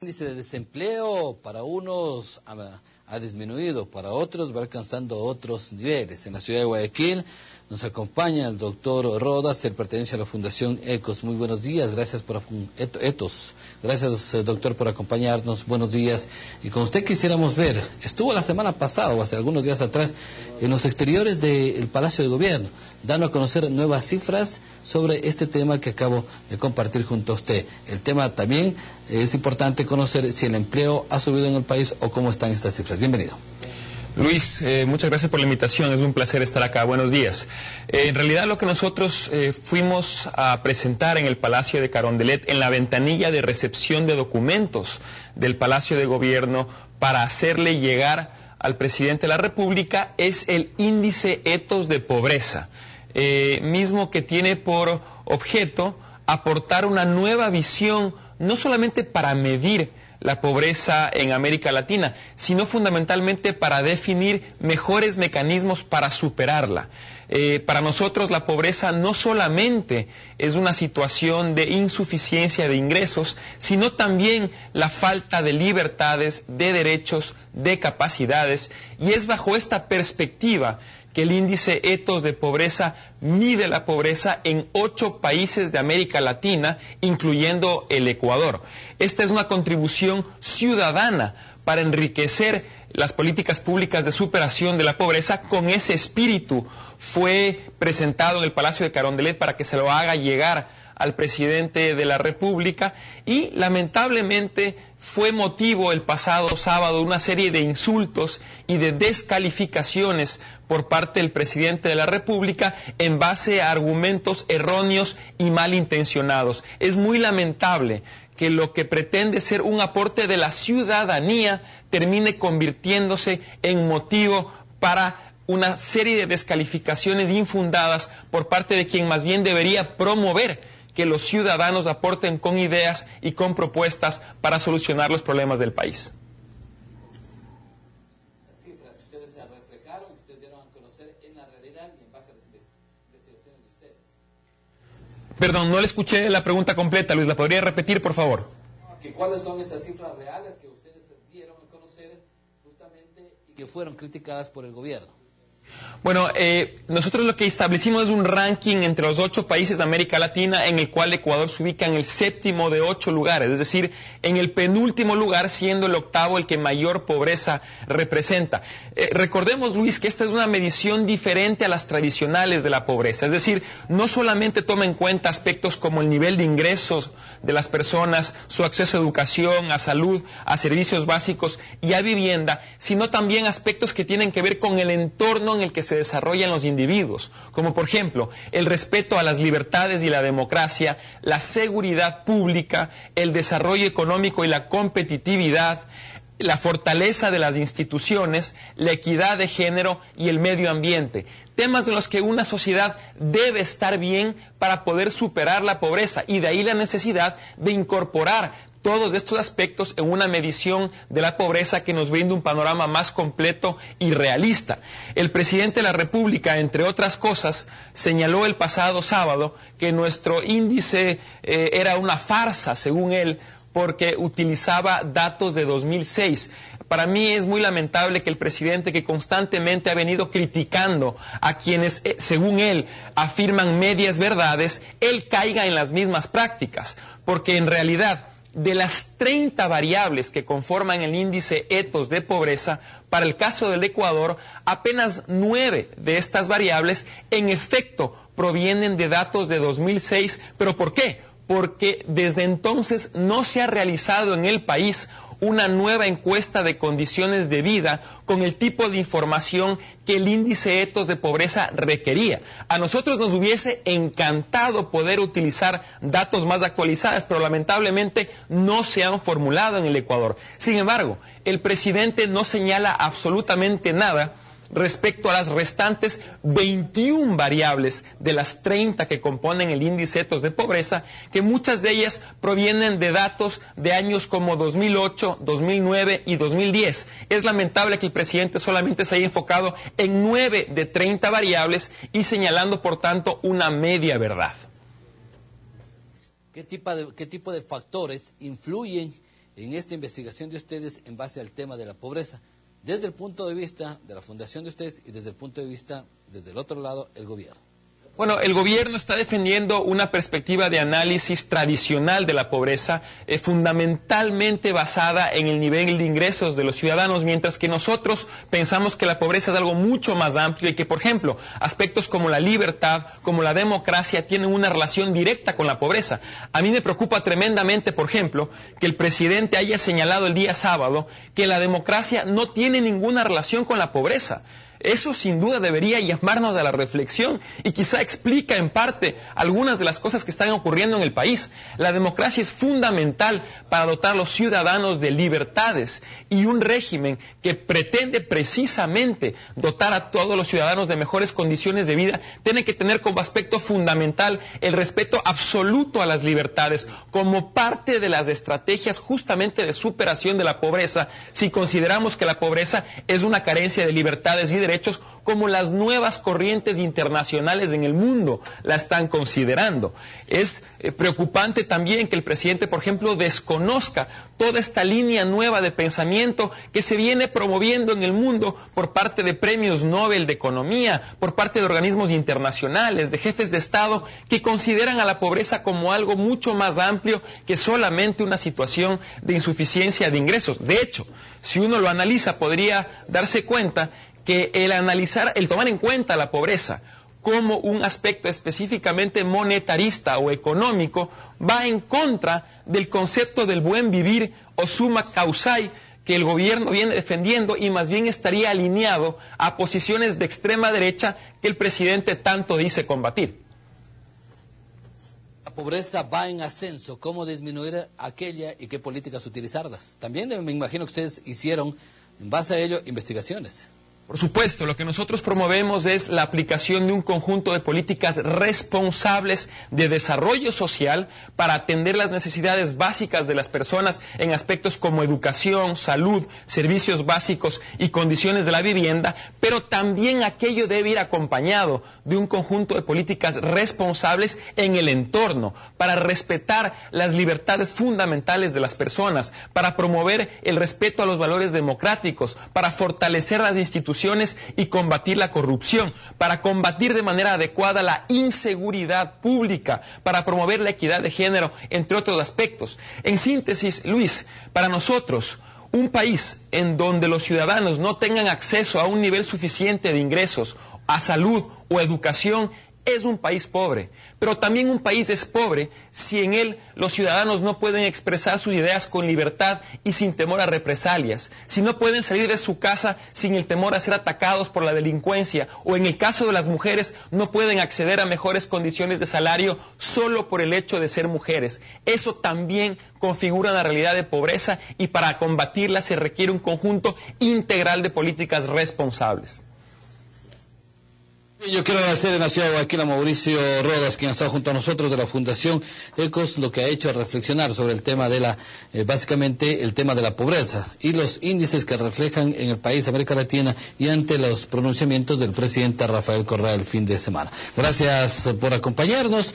El índice de desempleo para unos ha disminuido, para otros va alcanzando otros niveles. En la ciudad de Guayaquil nos acompaña el doctor Rodas, él pertenece a la Fundación ECOS. Muy buenos días, gracias por gracias doctor por acompañarnos, buenos días. Y con usted quisiéramos ver, estuvo la semana pasada o hace algunos días atrás en los exteriores del Palacio de Gobierno, dando a conocer nuevas cifras sobre este tema que acabo de compartir junto a usted. El tema también es importante conocer si el empleo ha subido en el país o cómo están estas cifras. Bienvenido. Luis, muchas gracias por la invitación, es un placer estar acá, buenos días. En realidad lo que nosotros fuimos a presentar en el Palacio de Carondelet, en la ventanilla de recepción de documentos del Palacio de Gobierno, para hacerle llegar al presidente de la República, es el índice Ethos de pobreza, mismo que tiene por objeto aportar una nueva visión, no solamente para medir la pobreza en América Latina, sino fundamentalmente para definir mejores mecanismos para superarla. Para nosotros la pobreza no solamente es una situación de insuficiencia de ingresos, sino también la falta de libertades, de derechos, de capacidades, y es bajo esta perspectiva que el índice Ethos de pobreza mide la pobreza en 8 países de América Latina, incluyendo el Ecuador. Esta es una contribución ciudadana para enriquecer las políticas públicas de superación de la pobreza. Con ese espíritu fue presentado en el Palacio de Carondelet para que se lo haga llegar al presidente de la República, y lamentablemente fue motivo el pasado sábado de una serie de insultos y de descalificaciones por parte del presidente de la República en base a argumentos erróneos y malintencionados. Es muy lamentable que lo que pretende ser un aporte de la ciudadanía termine convirtiéndose en motivo para una serie de descalificaciones infundadas por parte de quien más bien debería promover que los ciudadanos aporten con ideas y con propuestas para solucionar los problemas del país. Las cifras que ustedes se reflejaron, que ustedes dieron a conocer en la realidad y en base a las investigaciones de ustedes. Perdón, no le escuché la pregunta completa, Luis, ¿la podría repetir, por favor? ¿Cuáles son esas cifras reales que ustedes dieron a conocer justamente y que fueron criticadas por el gobierno? Bueno, nosotros lo que establecimos es un ranking entre los 8 países de América Latina, en el cual Ecuador se ubica en el 7º de 8 lugares, es decir, en el penúltimo lugar, siendo el 8º el que mayor pobreza representa. Recordemos, Luis, que esta es una medición diferente a las tradicionales de la pobreza, es decir, no solamente toma en cuenta aspectos como el nivel de ingresos de las personas, su acceso a educación, a salud, a servicios básicos y a vivienda, sino también aspectos que tienen que ver con el entorno en el que se desarrollan los individuos, como por ejemplo el respeto a las libertades y la democracia, la seguridad pública, el desarrollo económico y la competitividad, la fortaleza de las instituciones, la equidad de género y el medio ambiente. Temas en los que una sociedad debe estar bien para poder superar la pobreza, y de ahí la necesidad de incorporar todos estos aspectos en una medición de la pobreza que nos brinda un panorama más completo y realista. El presidente de la República, entre otras cosas, señaló el pasado sábado que nuestro índice era una farsa, según él, porque utilizaba datos de 2006. Para mí es muy lamentable que el presidente, que constantemente ha venido criticando a quienes, según él, afirman medias verdades, él caiga en las mismas prácticas, porque en realidad, de las 30 variables que conforman el índice Ethos de pobreza, para el caso del Ecuador, apenas 9 de estas variables en efecto provienen de datos de 2006. ¿Pero por qué? Porque desde entonces no se ha realizado en el país una nueva encuesta de condiciones de vida con el tipo de información que el índice Ethos de pobreza requería. A nosotros nos hubiese encantado poder utilizar datos más actualizados, pero lamentablemente no se han formulado en el Ecuador. Sin embargo, el presidente no señala absolutamente nada respecto a las restantes 21 variables de las 30 que componen el índice Ethos de pobreza, que muchas de ellas provienen de datos de años como 2008, 2009 y 2010. Es lamentable que el presidente solamente se haya enfocado en 9 de 30 variables y señalando, por tanto, una media verdad. ¿Qué tipo de factores influyen en esta investigación de ustedes en base al tema de la pobreza, desde el punto de vista de la fundación de ustedes y desde el punto de vista, desde el otro lado, el gobierno? Bueno, el gobierno está defendiendo una perspectiva de análisis tradicional de la pobreza, fundamentalmente basada en el nivel de ingresos de los ciudadanos, mientras que nosotros pensamos que la pobreza es algo mucho más amplio y que, por ejemplo, aspectos como la libertad, como la democracia, tienen una relación directa con la pobreza. A mí me preocupa tremendamente, por ejemplo, que el presidente haya señalado el día sábado que la democracia no tiene ninguna relación con la pobreza. Eso sin duda debería llamarnos a la reflexión y quizá explica en parte algunas de las cosas que están ocurriendo en el país. La democracia es fundamental para dotar a los ciudadanos de libertades, y un régimen que pretende precisamente dotar a todos los ciudadanos de mejores condiciones de vida tiene que tener como aspecto fundamental el respeto absoluto a las libertades como parte de las estrategias justamente de superación de la pobreza, si consideramos que la pobreza es una carencia de libertades y derechos como las nuevas corrientes internacionales en el mundo la están considerando. Es preocupante también que el presidente, por ejemplo, desconozca toda esta línea nueva de pensamiento que se viene promoviendo en el mundo por parte de premios Nobel de Economía, por parte de organismos internacionales, de jefes de Estado que consideran a la pobreza como algo mucho más amplio que solamente una situación de insuficiencia de ingresos. De hecho, si uno lo analiza, podría darse cuenta que el tomar en cuenta la pobreza como un aspecto específicamente monetarista o económico va en contra del concepto del buen vivir o summa causae que el gobierno viene defendiendo, y más bien estaría alineado a posiciones de extrema derecha que el presidente tanto dice combatir. La pobreza va en ascenso. ¿Cómo disminuir aquella y qué políticas utilizarlas? También me imagino que ustedes hicieron, en base a ello, investigaciones. Por supuesto, lo que nosotros promovemos es la aplicación de un conjunto de políticas responsables de desarrollo social para atender las necesidades básicas de las personas en aspectos como educación, salud, servicios básicos y condiciones de la vivienda, pero también aquello debe ir acompañado de un conjunto de políticas responsables en el entorno para respetar las libertades fundamentales de las personas, para promover el respeto a los valores democráticos, para fortalecer las instituciones y combatir la corrupción, para combatir de manera adecuada la inseguridad pública, para promover la equidad de género, entre otros aspectos. En síntesis, Luis, para nosotros, un país en donde los ciudadanos no tengan acceso a un nivel suficiente de ingresos, a salud o educación, es un país pobre, pero también un país es pobre si en él los ciudadanos no pueden expresar sus ideas con libertad y sin temor a represalias, si no pueden salir de su casa sin el temor a ser atacados por la delincuencia, o en el caso de las mujeres no pueden acceder a mejores condiciones de salario solo por el hecho de ser mujeres. Eso también configura una realidad de pobreza, y para combatirla se requiere un conjunto integral de políticas responsables. Yo quiero agradecer en la ciudad de Guayaquil a Mauricio Rodas, quien ha estado junto a nosotros de la Fundación ECOS, lo que ha hecho reflexionar sobre el tema de básicamente el tema de la pobreza y los índices que reflejan en el país, América Latina, y ante los pronunciamientos del presidente Rafael Correa el fin de semana. Gracias por acompañarnos.